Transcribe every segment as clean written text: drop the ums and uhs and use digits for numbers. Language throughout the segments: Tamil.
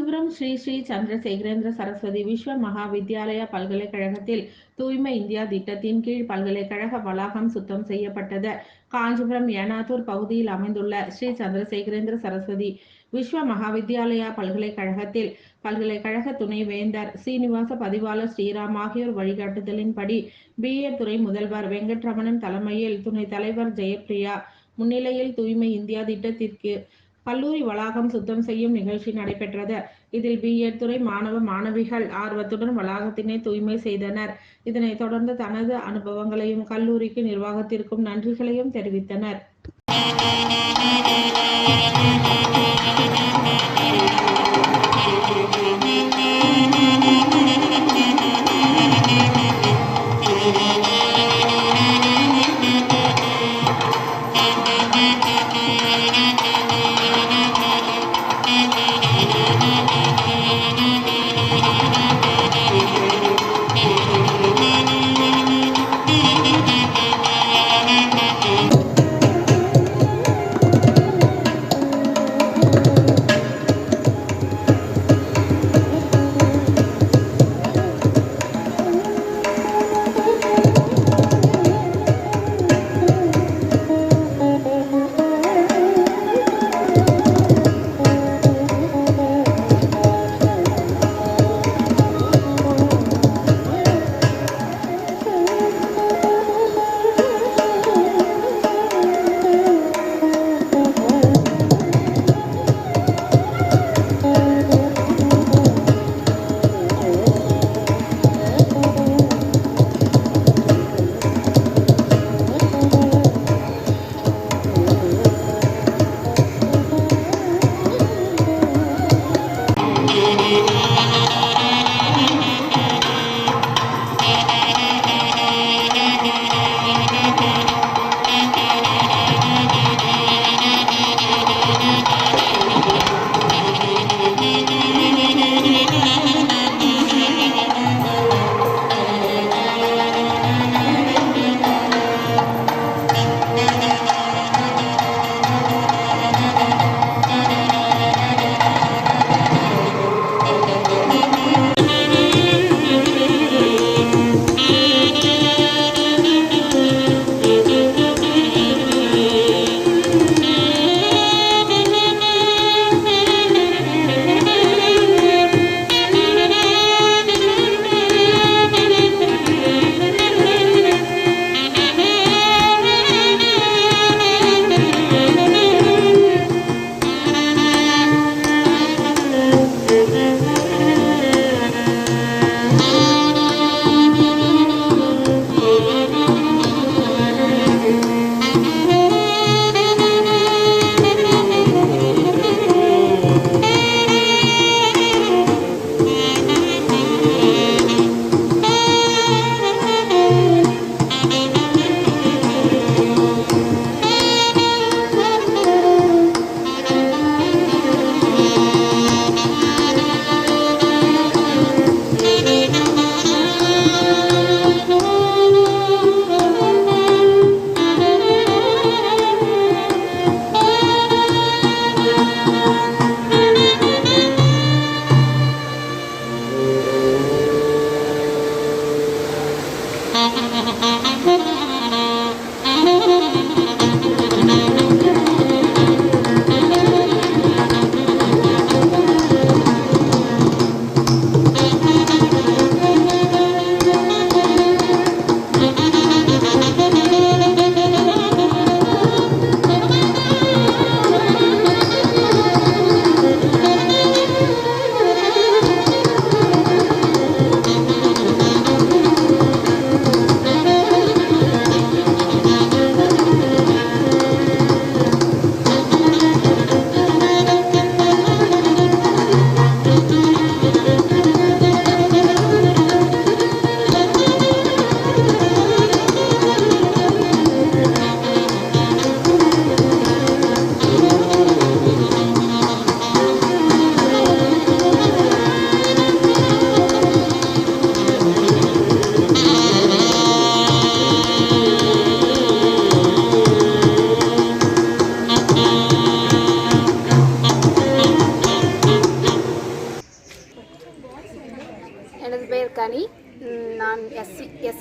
காஞ்சிபுரம் ஸ்ரீ ஸ்ரீ சந்திரசேகரேந்திர சரஸ்வதி விஸ்வ மகாவித்யாலயா பல்கலைக்கழகத்தில் தூய்மை இந்தியா திட்டத்தின் கீழ் பல்கலைக்கழக வளாகம் சுத்தம் செய்யப்பட்டது. காஞ்சிபுரம் ஏனாத்தூர் பகுதியில் அமைந்துள்ள ஸ்ரீ சந்திரசேகரேந்திர சரஸ்வதி விஸ்வ மகாவித்யாலயா பல்கலைக்கழகத்தில் பல்கலைக்கழக துணைவேந்தர் சீனிவாச பதிவாளர் ஸ்ரீராம் ஆகியோர் வழிகாட்டுதலின்படி BA துறை முதல்வர் வெங்கட்ரமணன் தலைமையில் துணைத் தலைவர் ஜெயப்பிரியா முன்னிலையில் தூய்மை இந்தியா திட்டத்திற்கு கல்லூரி வளாகம் சுத்தம் செய்யும் நிகழ்ச்சி நடைபெற்றது. இதில் BA துறை மாணவ மாணவிகள் ஆர்வத்துடன் வளாகத்தினை தூய்மை செய்தனர். இதனைத் தொடர்ந்து தனது அனுபவங்களையும் கல்லூரிக்கு நிர்வாகத்திற்கும் நன்றிகளையும் தெரிவித்தனர்.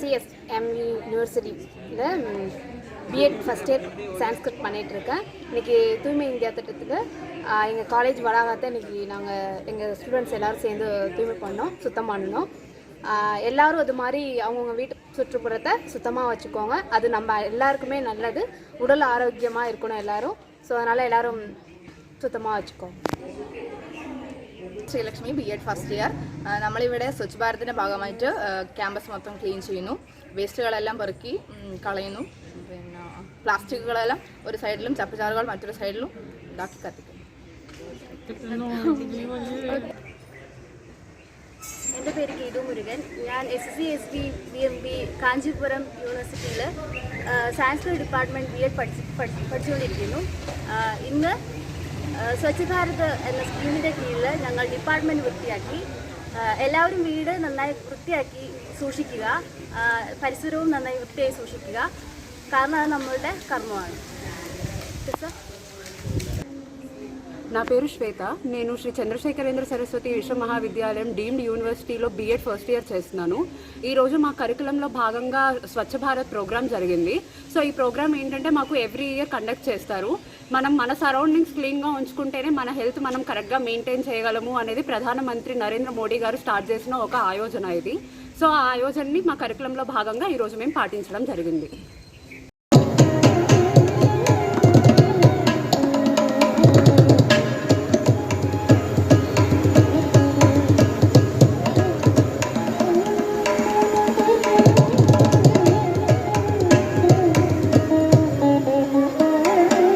SCSM யூனிவர்சிட்டியில் பிஎட் ஃபஸ்ட் இயர் சான்ஸ்கிரிட் பண்ணிகிட்ருக்கேன். இன்றைக்கி தூய்மை இந்தியா திட்டத்துக்கு எங்கள் காலேஜ் வளாகத்தை இன்றைக்கி நாங்கள் எங்கள் ஸ்டூடெண்ட்ஸ் எல்லோரும் சேர்ந்து தூய்மை பண்ணோம், சுத்தம் பண்ணோம். எல்லோரும் அது மாதிரி அவங்கவுங்க வீட்டு சுற்றுப்புறத்தை சுத்தமாக வச்சுக்கோங்க. அது நம்ம எல்லாருக்குமே நல்லது, உடல் ஆரோக்கியமாக இருக்கணும் எல்லோரும். ஸோ அதனால் எல்லோரும் സുത്തமாக വെച്ചുക്കോ. Sreelakshmi BEd first year. നമ്മളിവിടെ സ്വച്ഛ് ഭാരതിൻ്റെ ഭാഗമായിട്ട് ക്യാമ്പസ് മൊത്തം ക്ലീൻ ചെയ്യുന്നു. വേസ്റ്റുകളെല്ലാം പെറുക്കി കളയുന്നു. പിന്നെ പ്ലാസ്റ്റിക്കുകളെല്ലാം ഒരു സൈഡിലും ചപ്പുചാറുകൾ മറ്റൊരു സൈഡിലും ഇതാക്കി കത്തിക്കുന്നു. എൻ്റെ പേര് ഗീതു മുരുകൻ. ഞാൻ SCSB BMB കാഞ്ചീപുരം യൂണിവേഴ്സിറ്റിയിൽ സയൻസ് ഡിപ്പാർട്ട്മെൻറ്റ് BEd പഠിച്ചുകൊണ്ടിരിക്കുന്നു. ഇന്ന് സ്വച്ഛ് ഭാരത് എന്ന സ്കീമിൻ്റെ കീഴിൽ ഞങ്ങൾ ഡിപ്പാർട്ട്മെൻറ്റ് വൃത്തിയാക്കി. എല്ലാവരും വീട് നന്നായി വൃത്തിയാക്കി സൂക്ഷിക്കുക, പരിസരവും നന്നായി വൃത്തിയായി സൂക്ഷിക്കുക, കാരണം അത് നമ്മളുടെ കർമ്മമാണ്. నా పేరు శ్వేత. నేను శ్రీ చంద్రశేఖరేంద్ర సరస్వతి విశ్వ మహావిద్యాలయం డీమ్డ్ యూనివర్సిటీలో BEd ఫస్ట్ ఇయర్ చేస్తున్నాను. ఈరోజు మా కరికులంలో భాగంగా స్వచ్ఛ భారత్ ప్రోగ్రామ్ జరిగింది. సో ఈ ప్రోగ్రామ్ ఏంటంటే మాకు ఎవ్రీ ఇయర్ కండక్ట్ చేస్తారు. మనం మన సరౌండింగ్స్ క్లీన్గా ఉంచుకుంటేనే మన హెల్త్ మనం కరెక్ట్గా మెయింటైన్ చేయగలము అనేది ప్రధానమంత్రి నరేంద్ర మోడీ గారు స్టార్ట్ చేసిన ఒక ఆయోజన ఇది. సో ఆ ఆయోజనని మా కరికులంలో భాగంగా ఈరోజు మేము పాటించడం జరిగింది.